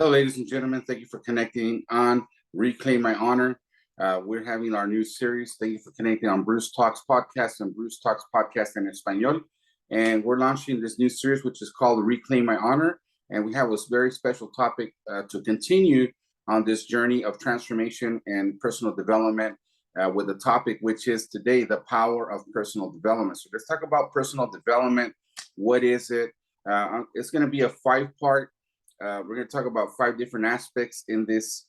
Hello, ladies and gentlemen. Thank you for connecting on Reclaim My Honor. We're having our new series. Thank you for connecting on Bruce Talks Podcast and Bruce Talks Podcast in Espanol. And we're launching this new series, which is called Reclaim My Honor. And we have this very special topic to continue on this journey of transformation and personal development with the topic, which is today, the power of personal development. So let's talk about personal development. What is it? It's going to be a 5-part. We're going to talk about 5 different aspects in this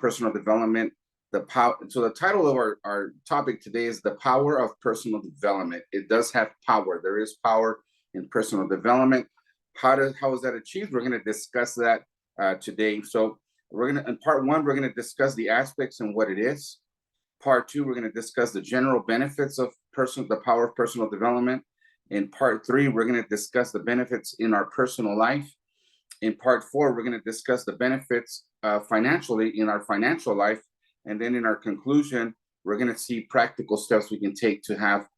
personal development. So the title of our topic today is the power of personal development. It does have power. There is power in personal development. How is that achieved? We're going to discuss that today. So in part 1, we're going to discuss the aspects and what it is. Part 2, we're going to discuss the general benefits of the power of personal development. In part 3, we're going to discuss the benefits in our personal life. In part 4, we're going to discuss the benefits financially in our financial life. And then in our conclusion, we're going to see practical steps we can take to have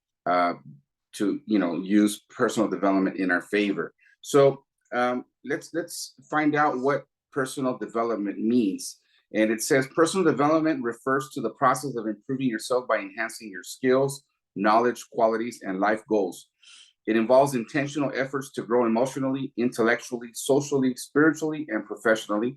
use personal development in our favor. So let's find out what personal development means. And it says personal development refers to the process of improving yourself by enhancing your skills, knowledge, qualities, and life goals. It involves intentional efforts to grow emotionally, intellectually, socially, spiritually, and professionally.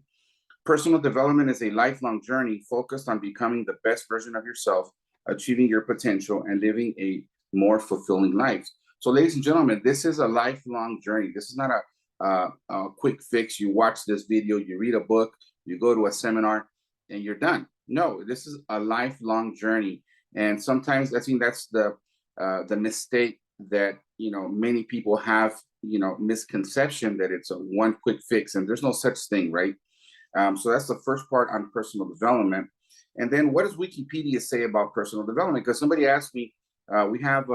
Personal development is a lifelong journey focused on becoming the best version of yourself, achieving your potential, and living a more fulfilling life. So, ladies and gentlemen, this is a lifelong journey. This is not a quick fix. You watch this video, you read a book, you go to a seminar, and you're done. No, this is a lifelong journey. And sometimes I think that's the mistake that many people have, misconception that it's a one quick fix, and there's no such thing, right? So that's the first part on personal development. And then what does Wikipedia say about personal development? Because somebody asked me, we have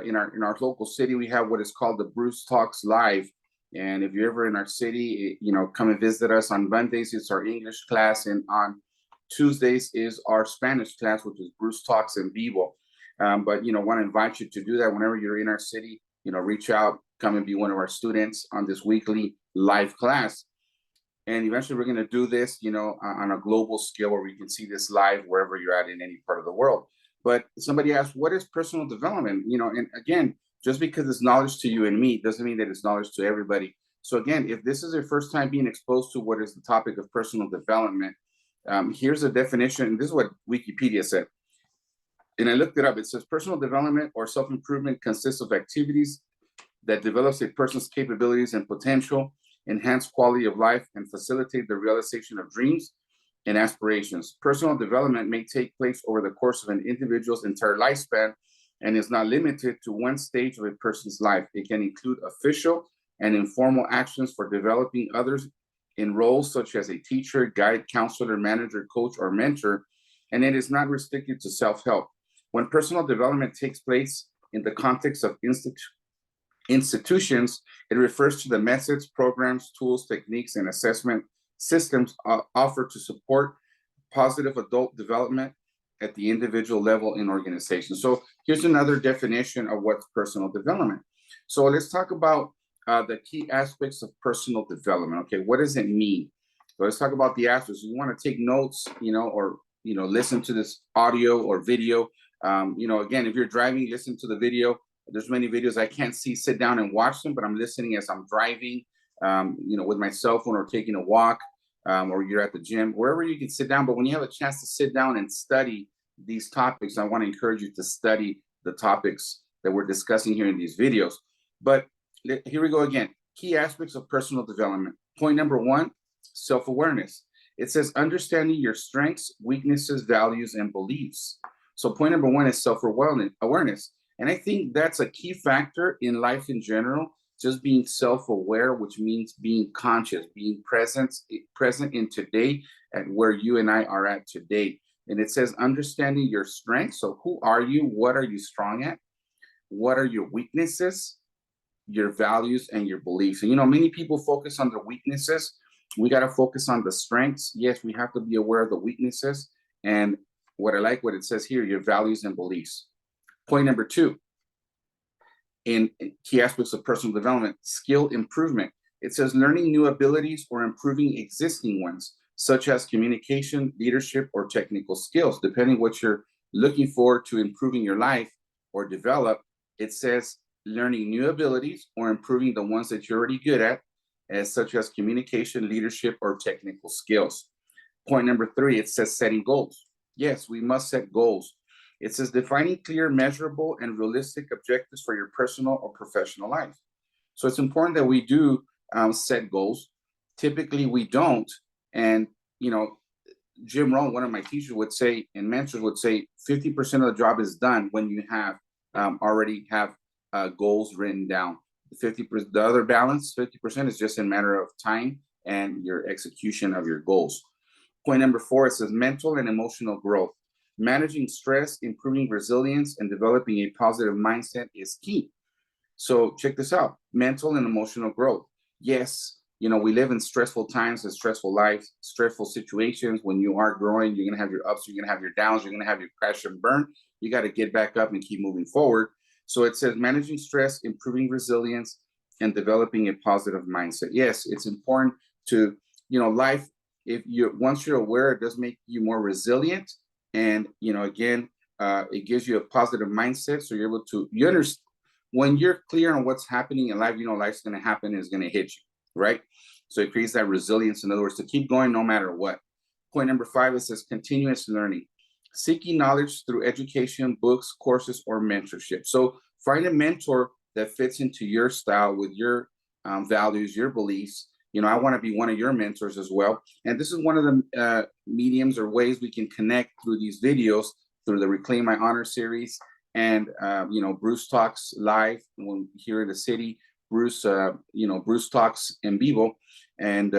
in our local city, we have what is called the Bruce Talks Live. And if you're ever in our city, come and visit us. On Mondays, it's our English class, and on Tuesdays is our Spanish class, which is Bruce Talks en Vivo. But want to invite you to do that whenever you're in our city. Reach out, come and be one of our students on this weekly live class. And eventually we're going to do this, on a global scale where we can see this live wherever you're at in any part of the world. But somebody asked, what is personal development? And again, just because it's knowledge to you and me doesn't mean that it's knowledge to everybody. So again, if this is your first time being exposed to what is the topic of personal development, here's a definition. And this is what Wikipedia said. And I looked it up. It says personal development or self-improvement consists of activities that develops a person's capabilities and potential, enhance quality of life, and facilitate the realization of dreams and aspirations. Personal development may take place over the course of an individual's entire lifespan and is not limited to one stage of a person's life. It can include official and informal actions for developing others in roles such as a teacher, guide, counselor, manager, coach, or mentor, and it is not restricted to self-help. When personal development takes place in the context of institutions, it refers to the methods, programs, tools, techniques, and assessment systems offered to support positive adult development at the individual level in organizations. So here's another definition of what's personal development. So let's talk about the key aspects of personal development. Okay, what does it mean? So let's talk about the aspects. You want to take notes, or listen to this audio or video. Again, if you're driving, listen to the video. There's many videos I can't sit down and watch them, but I'm listening as I'm driving, with my cell phone or taking a walk, or you're at the gym, wherever you can sit down. But when you have a chance to sit down and study these topics, I want to encourage you to study the topics that we're discussing here in these videos. But here we go again. Key aspects of personal development. Point number 1, self-awareness. It says understanding your strengths, weaknesses, values, and beliefs. So point number 1 is self-awareness. And I think that's a key factor in life in general, just being self-aware, which means being conscious, being present in today and where you and I are at today. And it says understanding your strengths. So who are you? What are you strong at? What are your weaknesses, your values, and your beliefs? And, many people focus on the weaknesses. We got to focus on the strengths. Yes, we have to be aware of the weaknesses. And what it says here, your values and beliefs. Point number 2, in key aspects of personal development, skill improvement. It says learning new abilities or improving existing ones, such as communication, leadership, or technical skills. Depending what you're looking for to improving your life or develop, it says learning new abilities or improving the ones that you're already good at, as such as communication, leadership, or technical skills. Point number 3, it says setting goals. Yes, we must set goals. It says defining clear, measurable, and realistic objectives for your personal or professional life. So it's important that we do set goals. Typically, we don't. And, you know, Jim Rohn, one of my teachers would say, and mentors would say, 50% of the job is done when you have already have goals written down. 50%, the other balance, 50% is just a matter of time and your execution of your goals. Point number 4, it says mental and emotional growth. Managing stress, improving resilience, and developing a positive mindset is key. So check this out, mental and emotional growth. Yes, you know, we live in stressful times and stressful lives, stressful situations. When you are growing, you're going to have your ups, you're going to have your downs, you're going to have your crash and burn. You got to get back up and keep moving forward. So it says managing stress, improving resilience, and developing a positive mindset. Yes, it's important to, you know, life, if you once you're aware, it does make you more resilient. And, you know, again, it gives you a positive mindset. So you're able to, you understand, when you're clear on what's happening in life, you know life's going to happen and it's going to hit you, right? So it creates that resilience, in other words, to keep going no matter what. Point number 5, it says continuous learning, seeking knowledge through education, books, courses, or mentorship. So find a mentor that fits into your style with your values, your beliefs. You know, I want to be one of your mentors as well. And this is one of the mediums or ways we can connect through these videos, through the Reclaim My Honor series. And, you know, Bruce Talks Live when here in the city, Bruce, you know, Bruce Talks en vivo, and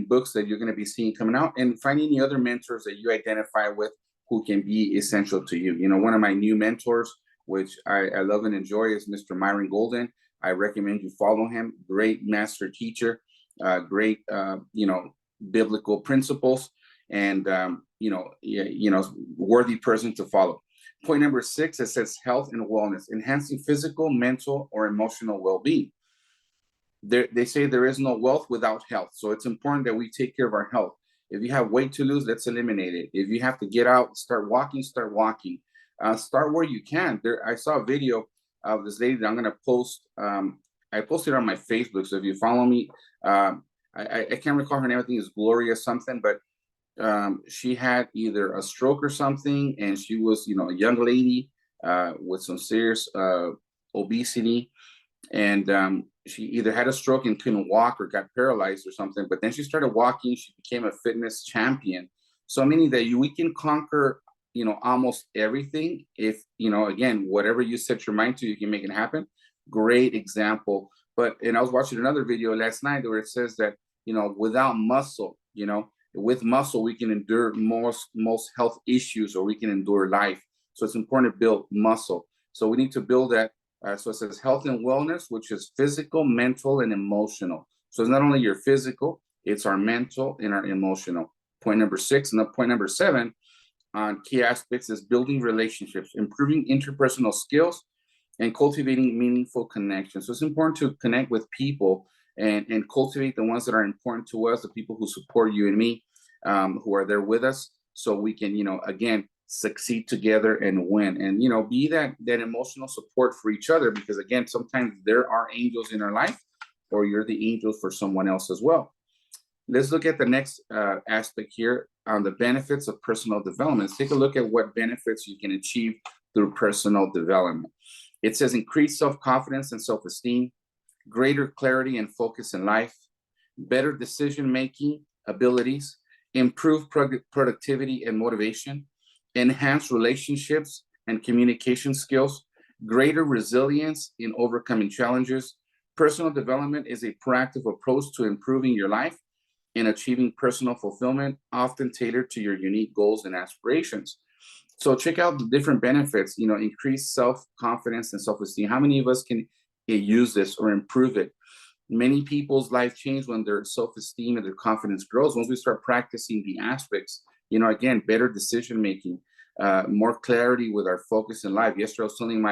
books that you're going to be seeing coming out, and find any other mentors that you identify with who can be essential to you. You know, one of my new mentors, which I love and enjoy, is Mr. Myron Golden. I recommend you follow him. Great master teacher, great, you know, biblical principles, and, you know, worthy person to follow. Point number 6, it says health and wellness, enhancing physical, mental, or emotional well-being. They say there is no wealth without health. So it's important that we take care of our health. If you have weight to lose, let's eliminate it. If you have to get out, start walking, start walking. Start where you can. I saw a video of this lady that I'm going to post. I posted on my Facebook. So if you follow me, I can't recall her name. I think it's Gloria something, but she had either a stroke or something, and she was, you know, a young lady with some serious obesity, and she either had a stroke and couldn't walk or got paralyzed or something. But then she started walking. She became a fitness champion. So meaning that we can conquer, you know, almost everything if, you know, again, whatever you set your mind to, you can make it happen. Great example. And I was watching another video last night where it says that, you know, without muscle, you know, with muscle, we can endure most health issues, or we can endure life. So it's important to build muscle. So we need to build that. So it says health and wellness, which is physical, mental, and emotional. So it's not only your physical, it's our mental and our emotional. Point number 6. And point number 7 on key aspects is building relationships, improving interpersonal skills, and cultivating meaningful connections. So it's important to connect with people and cultivate the ones that are important to us, the people who support you and me, who are there with us, so we can, you know, again, succeed together and win, and, you know, be that emotional support for each other, because again, sometimes there are angels in our life, or you're the angel for someone else as well. Let's look at the next aspect here on the benefits of personal development. Let's take a look at what benefits you can achieve through personal development. It says increased self-confidence and self-esteem, greater clarity and focus in life, better decision-making abilities, improved productivity and motivation, enhanced relationships and communication skills, greater resilience in overcoming challenges. Personal development is a proactive approach to improving your life and achieving personal fulfillment, often tailored to your unique goals and aspirations. So check out the different benefits, you know, increased self-confidence and self-esteem. How many of us can use this or improve it? Many people's life change when their self-esteem and their confidence grows. Once we start practicing the aspects, you know, again, better decision-making, more clarity with our focus in life. Yesterday, I was telling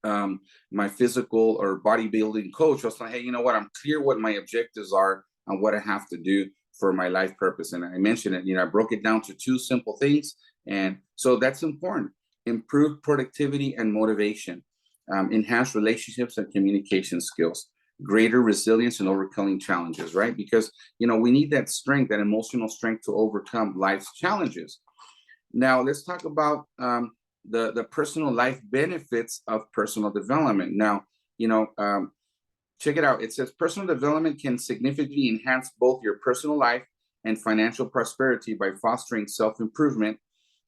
my physical or bodybuilding coach. I was like, hey, you know what? I'm clear what my objectives are and what I have to do for my life purpose. And I mentioned it, I broke it down to two simple things. And so that's important. Improve productivity and motivation, enhance relationships and communication skills, greater resilience and overcoming challenges, right? Because, we need that strength, that emotional strength to overcome life's challenges. Now, let's talk about the personal life benefits of personal development. Now, check it out. It says personal development can significantly enhance both your personal life and financial prosperity by fostering self-improvement,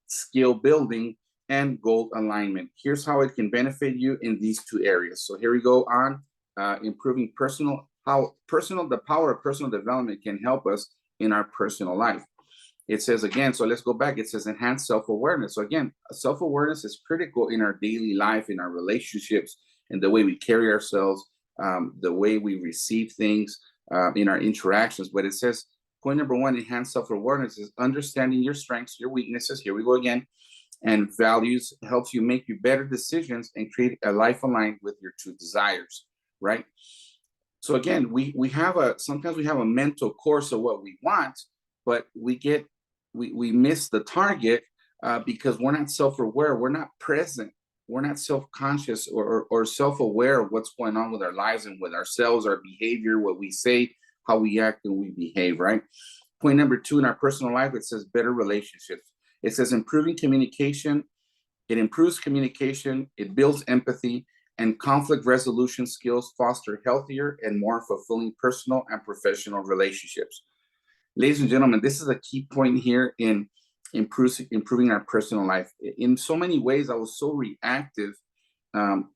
skill building, and goal alignment. Here's how it can benefit you in these two areas. So here we go on improving the power of personal development can help us in our personal life. It says again, so let's go back. It says enhance self-awareness. So again, self-awareness is critical in our daily life, in our relationships, and the way we carry ourselves, the way we receive things, in our interactions. But it says point number one, enhance self-awareness is understanding your strengths, your weaknesses. Here we go again. And values helps you make better decisions and create a life aligned with your true desires, right? So again, sometimes we have a mental course of what we want, but we miss the target because we're not self-aware, we're not present, we're not self-conscious or self-aware of what's going on with our lives and with ourselves, our behavior, what we say, how we act and we behave, right? Point number two, in our personal life, it says better relationships. It says improving communication. It improves communication, it builds empathy, and conflict resolution skills foster healthier and more fulfilling personal and professional relationships. Ladies and gentlemen, this is a key point here in improving our personal life. In so many ways, I was so reactive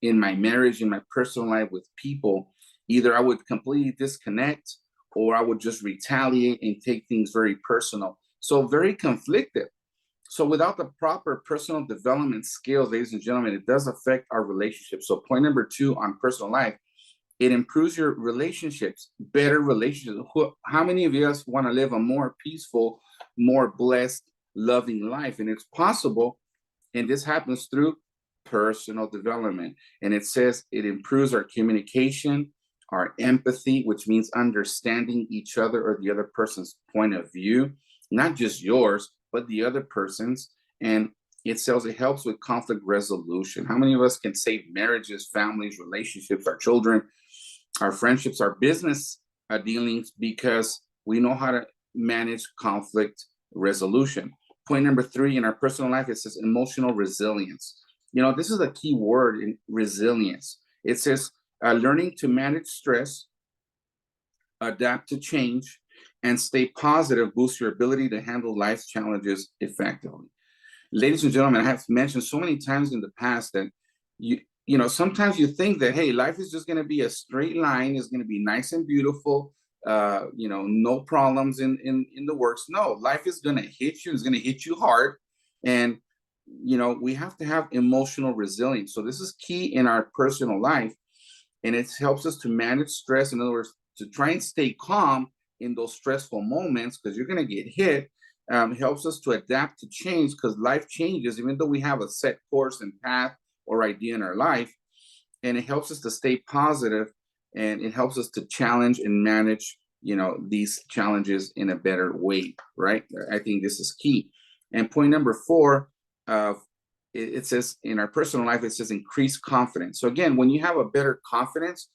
in my marriage, in my personal life with people. Either I would completely disconnect or I would just retaliate and take things very personal. So very conflicted. So without the proper personal development skills, ladies and gentlemen, it does affect our relationships. So point number two on personal life, it improves your relationships, better relationships. How many of us want to live a more peaceful, more blessed, loving life? And it's possible, and this happens through personal development. And it says it improves our communication, our empathy, which means understanding each other or the other person's point of view, not just yours, but the other person's. And it says it helps with conflict resolution. How many of us can save marriages, families, relationships, our children, our friendships, our business dealings because we know how to manage conflict resolution? Point number three, in our personal life, it says emotional resilience. This is a key word in resilience. It says learning to manage stress, adapt to change, and stay positive boosts your ability to handle life's challenges effectively. Ladies and gentlemen, I have mentioned so many times in the past that sometimes you think that, hey, life is just going to be a straight line, it's going to be nice and beautiful, no problems in the works. No, life is going to hit you, it's going to hit you hard. And, we have to have emotional resilience. So this is key in our personal life. And it helps us to manage stress. In other words, to try and stay calm in those stressful moments, because you're going to get hit. Helps us to adapt to change because life changes, even though we have a set course and path or idea in our life. And it helps us to stay positive, and it helps us to challenge and manage, these challenges in a better way, right? I think this is key. And point number four, it says in our personal life, it says increase confidence. So again, when you have a better confidence,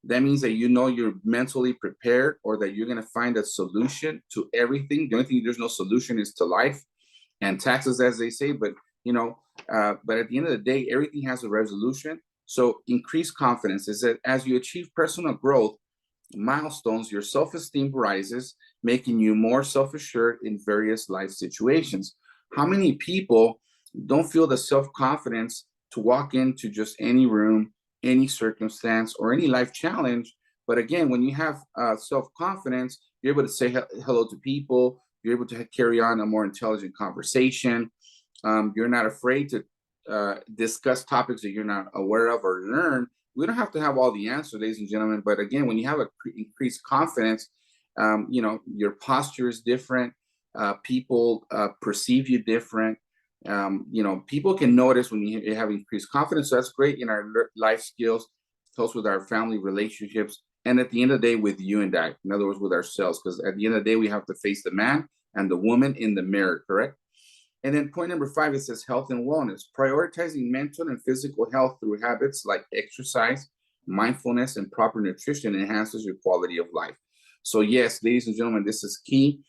that means that you're mentally prepared, or that you're going to find a solution to everything. The only thing there's no solution is to life and taxes, as they say. But but at the end of the day, everything has a resolution. So increase confidence is that as you achieve personal growth milestones, your self-esteem rises, making you more self-assured in various life situations. How many people don't feel the self-confidence to walk into just any room, any circumstance, or any life challenge? But again, when you have self-confidence, you're able to say hello to people, you're able to carry on a more intelligent conversation. You're not afraid to discuss topics that you're not aware of or learn. We don't have to have all the answers, ladies and gentlemen. But again, when you have increased confidence, your posture is different. People perceive you different. People can notice when you have increased confidence. So that's great in our life skills, helps with our family relationships, and at the end of the day, with you and I, in other words, with ourselves, because at the end of the day, we have to face the man and the woman in the mirror, correct? And then point number 5, it says health and wellness, prioritizing mental and physical health through habits like exercise, mindfulness, and proper nutrition enhances your quality of life. So, yes, ladies and gentlemen, this is key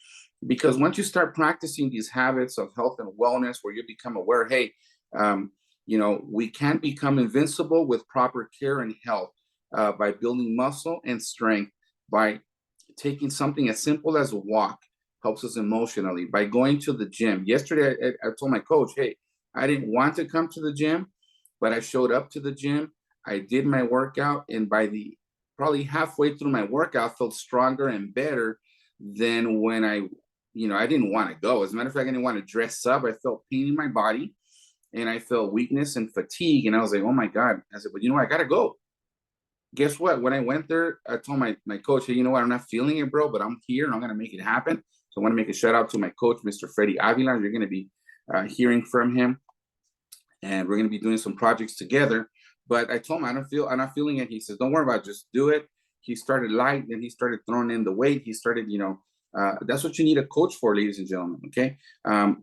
because once you start practicing these habits of health and wellness, where you become aware, hey, we can become invincible with proper care and health by building muscle and strength, by taking something as simple as a walk, helps us emotionally, by going to the gym. Yesterday, I told my coach, hey, I didn't want to come to the gym, but I showed up to the gym. I did my workout, and by the probably halfway through my workout, felt stronger and better than when I didn't want to go. As a matter of fact, I didn't want to dress up. I felt pain in my body, and I felt weakness and fatigue. And I was like, oh my God. I said, but I got to go. Guess what? When I went there, I told my coach, hey, you know what? I'm not feeling it, bro, but I'm here and I'm going to make it happen. So I want to make a shout out to my coach, Mr. Freddie Avila. You're going to be hearing from him, and we're going to be doing some projects together. But I told him I'm not feeling it. He says, don't worry about it, just do it. He started light, then he started throwing in the weight. He started, that's what you need a coach for, ladies and gentlemen. Okay,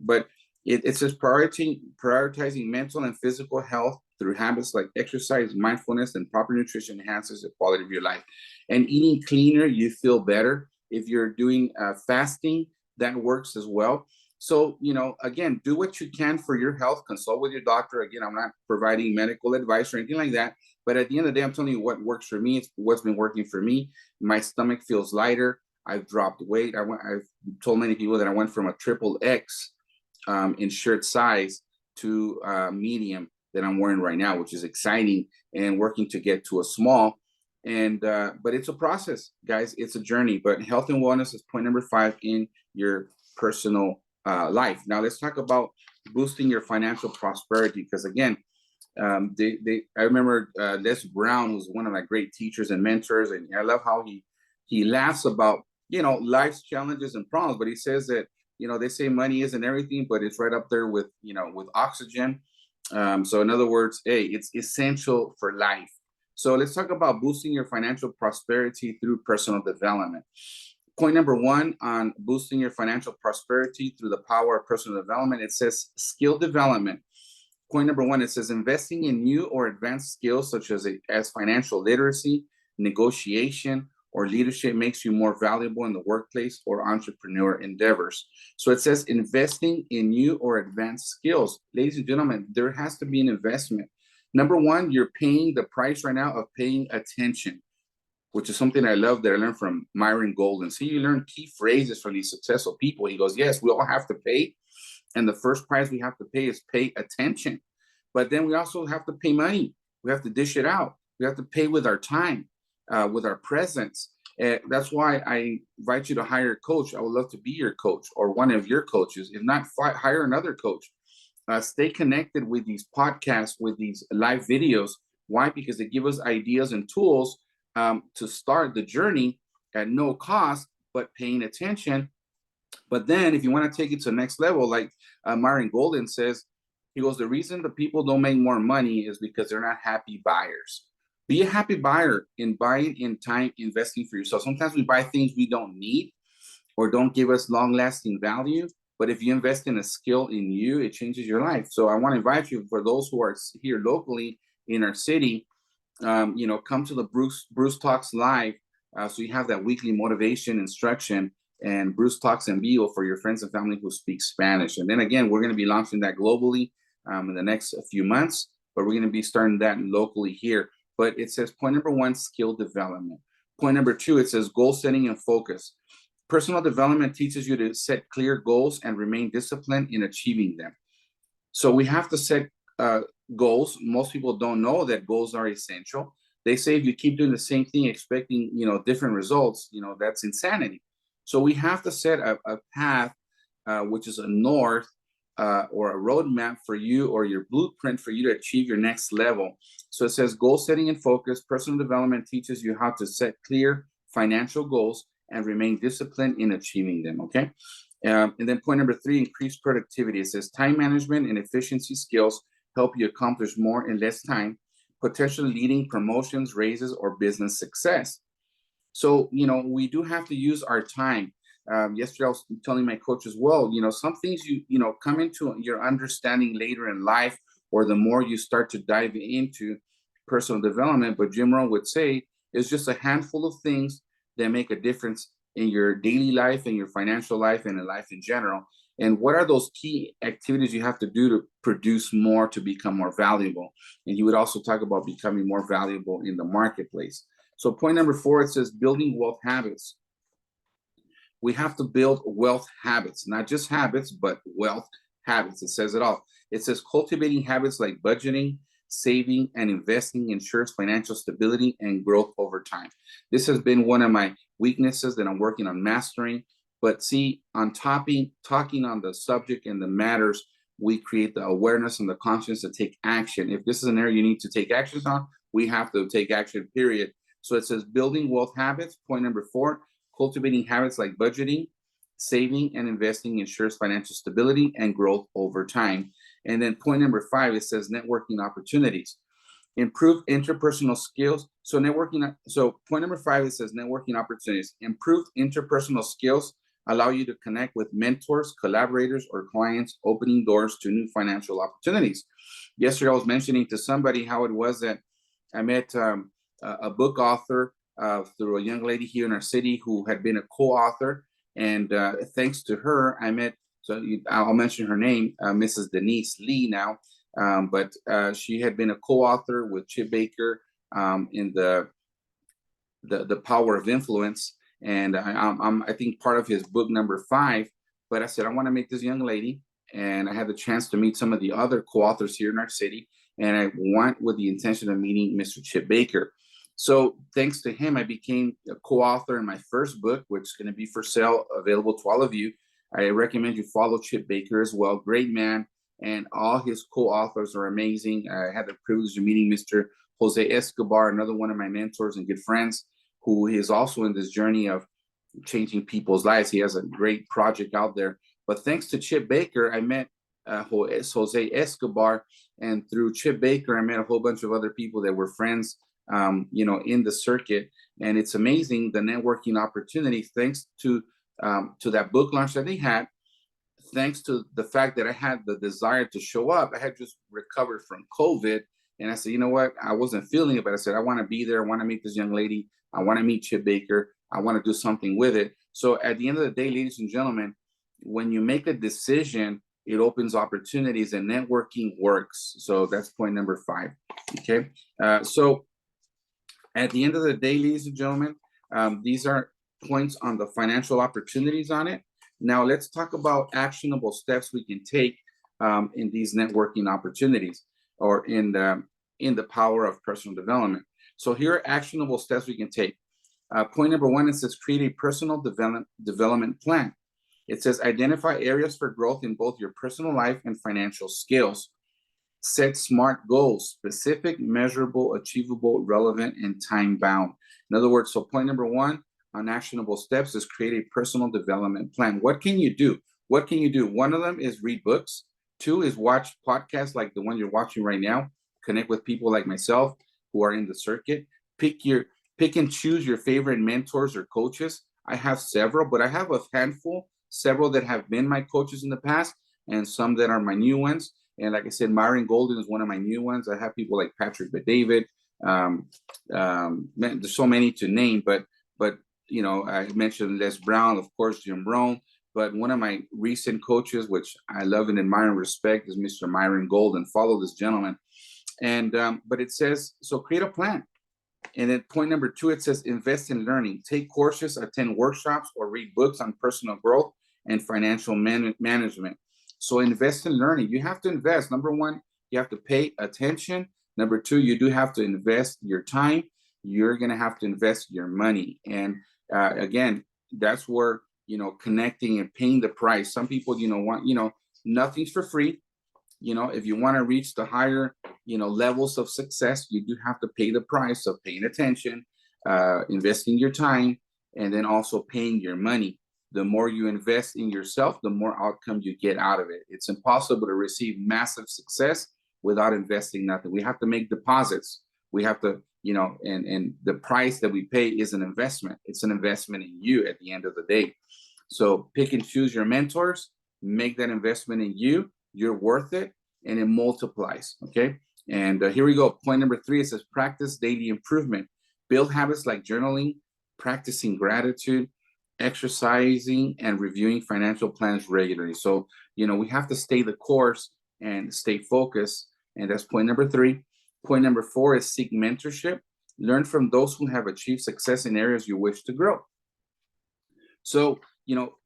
but it says prioritizing mental and physical health through habits like exercise, mindfulness, and proper nutrition enhances the quality of your life. And eating cleaner, you feel better. If you're doing fasting, that works as well. So, again, do what you can for your health. Consult with your doctor. Again, I'm not providing medical advice or anything like that. But at the end of the day, I'm telling you what works for me. It's what's been working for me. My stomach feels lighter. I've dropped weight. I've told many people that I went from a triple X in shirt size to medium that I'm wearing right now, which is exciting, and working to get to a small. And but it's a process, guys. It's a journey. But health and wellness is point number 5 in your personal life. Now let's talk about boosting your financial prosperity, because again, I remember Les Brown was one of my great teachers and mentors, and I love how he laughs about life's challenges and problems, but he says that they say money isn't everything, but it's right up there with with oxygen. So in other words, hey, it's essential for life. So let's talk about boosting your financial prosperity through personal development. Point number 1 on boosting your financial prosperity through the power of personal development, it says skill development. Point number 1, it says investing in new or advanced skills such as financial literacy, negotiation, or leadership makes you more valuable in the workplace or entrepreneur endeavors. So it says investing in new or advanced skills. Ladies and gentlemen, there has to be an investment. Number 1, you're paying the price right now of paying attention, which is something I love that I learned from Myron Golden. See, you learn key phrases from these successful people. He goes, yes, we all have to pay. And the first price we have to pay is pay attention. But then we also have to pay money. We have to dish it out. We have to pay with our time, with our presence. That's why I invite you to hire a coach. I would love to be your coach or one of your coaches. If not, hire another coach. Stay connected with these podcasts, with these live videos. Why? Because they give us ideas and tools to start the journey at no cost, but paying attention. But then if you want to take it to the next level, like Myron Golden says, he goes, the reason the people don't make more money is because they're not happy buyers. Be a happy buyer in buying in time, investing for yourself. Sometimes we buy things we don't need or don't give us long-lasting value. But if you invest in a skill in you, it changes your life. So I want to invite you, for those who are here locally in our city, come to the Bruce Talks Live. So you have that weekly motivation, instruction, and Bruce Talks en vivo for your friends and family who speak Spanish. And then again, we're going to be launching that globally in the next few months, but we're going to be starting that locally here. But it says point number 1, skill development. Point number 2, it says goal setting and focus. Personal development teaches you to set clear goals and remain disciplined in achieving them. So we have to set goals. Most people don't know that goals are essential. They say if you keep doing the same thing, expecting different results, that's insanity. So we have to set a path, which is a north or a roadmap for you, or your blueprint for you to achieve your next level. So it says goal setting and focus. Personal development teaches you how to set clear financial goals and remain disciplined in achieving them. Okay. And then point number 3, increase productivity. It says time management and efficiency skills help you accomplish more in less time, potentially leading promotions, raises, or business success. So, we do have to use our time. Yesterday, I was telling my coach as well, some things come into your understanding later in life, or the more you start to dive into personal development. But Jim Rohn would say it's just a handful of things that make a difference in your daily life, and your financial life, and in life in general. And what are those key activities you have to do to produce more, to become more valuable? And he would also talk about becoming more valuable in the marketplace. So point number 4, it says building wealth habits. We have to build wealth habits, not just habits, but wealth habits. It says it all. It says cultivating habits like budgeting, saving, and investing ensures financial stability and growth over time. This has been one of my weaknesses that I'm working on mastering. But see, on talking on the subject and the matters, we create the awareness and the confidence to take action. If this is an area you need to take actions on, we have to take action, period. So it says building wealth habits. Point number 4, cultivating habits like budgeting, saving, and investing ensures financial stability and growth over time. And then point number 5, it says networking opportunities. Improve interpersonal skills. So point number 5, it says networking opportunities. Improved interpersonal skills allow you to connect with mentors, collaborators, or clients, opening doors to new financial opportunities. Yesterday, I was mentioning to somebody how it was that I met a book author through a young lady here in our city who had been a co-author. And thanks to her, I met, I'll mention her name, Mrs. Denise Lee now. But she had been a co-author with Chip Baker in the Power of Influence. And I'm I think part of his book number 5. But I said, I want to meet this young lady. And I had the chance to meet some of the other co-authors here in our city. And I went with the intention of meeting Mr. Chip Baker. So thanks to him, I became a co-author in my first book, which is going to be for sale, available to all of you. I recommend you follow Chip Baker as well. Great man. And all his co-authors are amazing. I had the privilege of meeting Mr. Jose Escobar, another one of my mentors and good friends, who is also in this journey of changing people's lives. He has a great project out there. But thanks to Chip Baker, I met Jose Escobar. And through Chip Baker, I met a whole bunch of other people that were friends in the circuit. And it's amazing, the networking opportunity, thanks to that book launch that they had, thanks to the fact that I had the desire to show up. I had just recovered from COVID. And I said, you know what? I wasn't feeling it, but I said, I want to be there. I want to meet this young lady. I want to meet Chip Baker. I want to do something with it. So at the end of the day, ladies and gentlemen, when you make a decision, it opens opportunities, and networking works. So that's point number 5. Okay. So at the end of the day, ladies and gentlemen, these are points on the financial opportunities on it. Now let's talk about actionable steps we can take in these networking opportunities, or in the power of personal development. So here are actionable steps we can take. Point number 1, it says create a personal development plan. It says identify areas for growth in both your personal life and financial skills. Set SMART goals: specific, measurable, achievable, relevant, and time-bound. In other words, so point number 1 on actionable steps is create a personal development plan. What can you do? What can you do? One of them is read books. 2 is watch podcasts like the one you're watching right now. Connect with people like myself who are in the circuit. Pick and choose your favorite mentors or coaches. I have several, but I have a handful, several that have been my coaches in the past, and some that are my new ones. And like I said, Myron Golden is one of my new ones. I have people like Patrick Bet-David. There's so many to name, but I mentioned Les Brown, of course, Jim Rohn. But one of my recent coaches, which I love and admire and respect, is Mr. Myron Golden. Follow this gentleman. And but it says, so create a plan. And then point number 2, it says invest in learning. Take courses, attend workshops, or read books on personal growth and financial management. So invest in learning. You have to invest. Number 1, you have to pay attention. Number 2, you do have to invest your time. You're going to have to invest your money. And again, that's where, connecting and paying the price. Some people, want, nothing's for free. If you want to reach the higher, levels of success, you do have to pay the price of paying attention, investing your time, and then also paying your money. The more you invest in yourself, the more outcome you get out of it. It's impossible to receive massive success without investing nothing. We have to make deposits. We have to, and the price that we pay is an investment. It's an investment in you at the end of the day. So pick and choose your mentors, make that investment in you. You're worth it, and it multiplies. Okay. And here we go. Point number 3, it says practice daily improvement. Build habits like journaling, practicing gratitude, exercising, and reviewing financial plans regularly. So, we have to stay the course and stay focused. And that's point number 3. Point number 4 is seek mentorship. Learn from those who have achieved success in areas you wish to grow. So,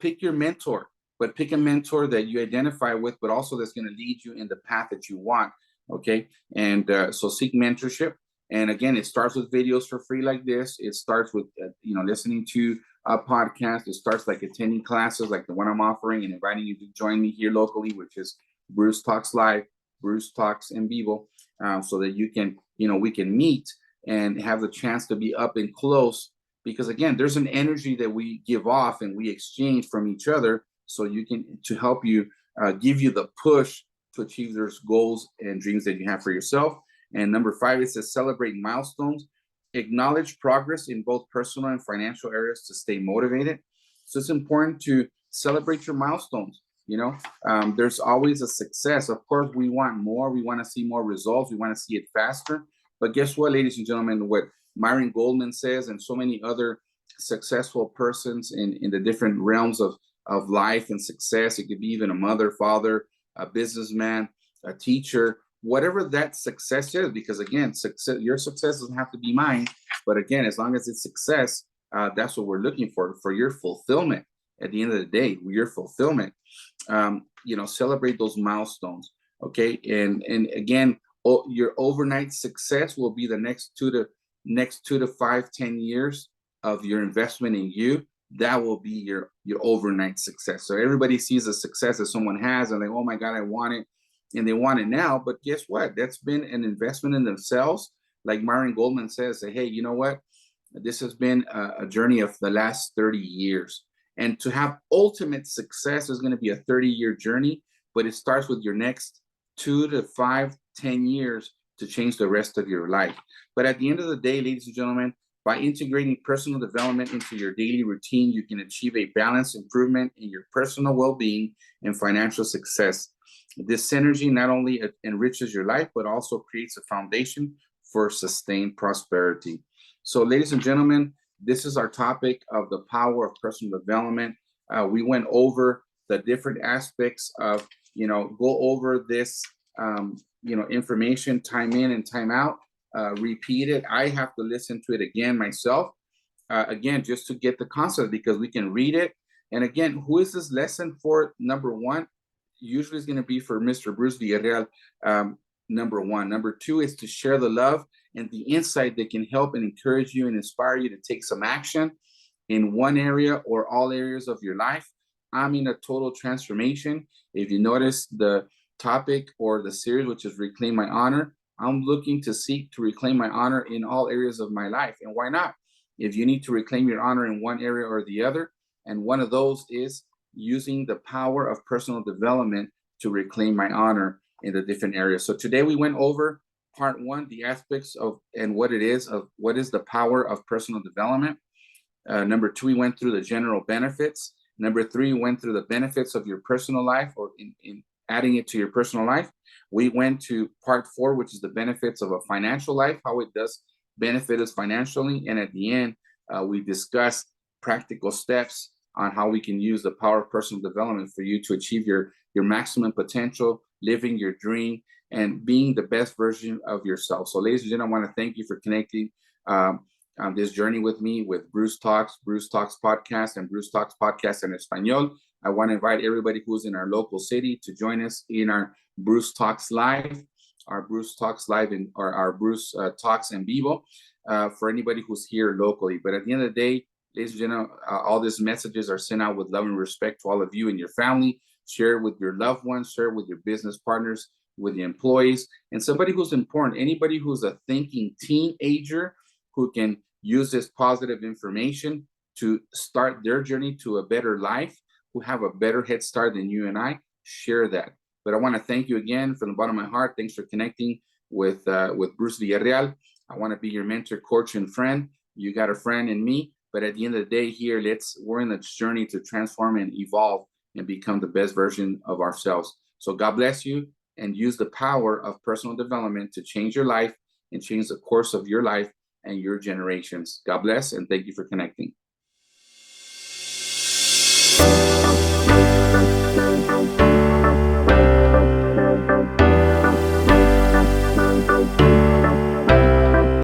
pick your mentor, but pick a mentor that you identify with, but also that's going to lead you in the path that you want. Okay. And so seek mentorship. And again, it starts with videos for free like this. It starts with, listening to a podcast. It starts like attending classes like the one I'm offering and inviting you to join me here locally, which is Bruce Talks Live, Bruce Talks en Vivo, so that you can, we can meet and have the chance to be up and close. Because again, there's an energy that we give off and we exchange from each other, so you can, to help you, give you the push to achieve those goals and dreams that you have for yourself. And number 5, it says celebrate milestones. Acknowledge progress in both personal and financial areas to stay motivated. So it's important to celebrate your milestones. There's always a success. Of course, we want more. We want to see more results. We want to see it faster. But guess what, ladies and gentlemen, what Myron Goldman says, and so many other successful persons in the different realms of life and success. It could be even a mother, father, a businessman, a teacher, whatever that success is. Because again, your success doesn't have to be mine. But again, as long as it's success, that's what we're looking for your fulfillment. At the end of the day, your fulfillment. Celebrate those milestones. Okay, and again, your overnight success will be the next 2 to 5, 10 years of your investment in you. That will be your overnight success. So everybody sees the success that someone has and they, oh my God, I want it, and they want it now. But guess what? That's been an investment in themselves. Like Myron Goldman says, say, hey, you know what? This has been a journey of the last 30 years. And to have ultimate success is going to be a 30-year journey, but it starts with your next 2 to 5, 10 years to change the rest of your life. But at the end of the day, ladies and gentlemen, by integrating personal development into your daily routine, you can achieve a balanced improvement in your personal well-being and financial success. This synergy not only enriches your life, but also creates a foundation for sustained prosperity. So, ladies and gentlemen, this is our topic of the power of personal development. We went over the different aspects of, go over this, information, time in and time out, repeat it. I have to listen to it again myself, again, just to get the concept, because we can read it. And again, who is this lesson for? Number 1, usually is going to be for Mr. Bruce Villarreal. Number 1. Number 2 is to share the love and the insight that can help and encourage you and inspire you to take some action in one area or all areas of your life. I'm in a total transformation. If you notice the topic or the series, which is Reclaim My Honor, I'm looking to seek to reclaim my honor in all areas of my life. And why not? If you need to reclaim your honor in one area or the other, and one of those is using the power of personal development to reclaim my honor in the different areas. So today we went over part 1, the aspects of and what it is of what is the power of personal development. Number 2, we went through the general benefits. Number 3, we went through the benefits of your personal life, or in adding it to your personal life. We went to part 4, which is the benefits of a financial life, how it does benefit us financially. And at the end, we discussed practical steps on how we can use the power of personal development for you to achieve your maximum potential, living your dream, and being the best version of yourself. So, ladies and gentlemen, I want to thank you for connecting on this journey with me with Bruce Talks Podcast, and Bruce Talks Podcast en Español. I want to invite everybody who's in our local city to join us in our Bruce Talks Live, or our Bruce Talks en Vivo, for anybody who's here locally. But at the end of the day, ladies and gentlemen, all these messages are sent out with love and respect to all of you and your family. Share it with your loved ones, share it with your business partners, with the employees, and somebody who's important, anybody who's a thinking teenager who can use this positive information. to start their journey to a better life, who have a better head start than you and I, share that. But I want to thank you again from the bottom of my heart. Thanks for connecting with Bruce Villarreal. I want to be your mentor, coach, and friend. You got a friend in me. But at the end of the day, here, we're in this journey to transform and evolve and become the best version of ourselves. So God bless you, and use the power of personal development to change your life and change the course of your life and your generations. God bless, and thank you for connecting.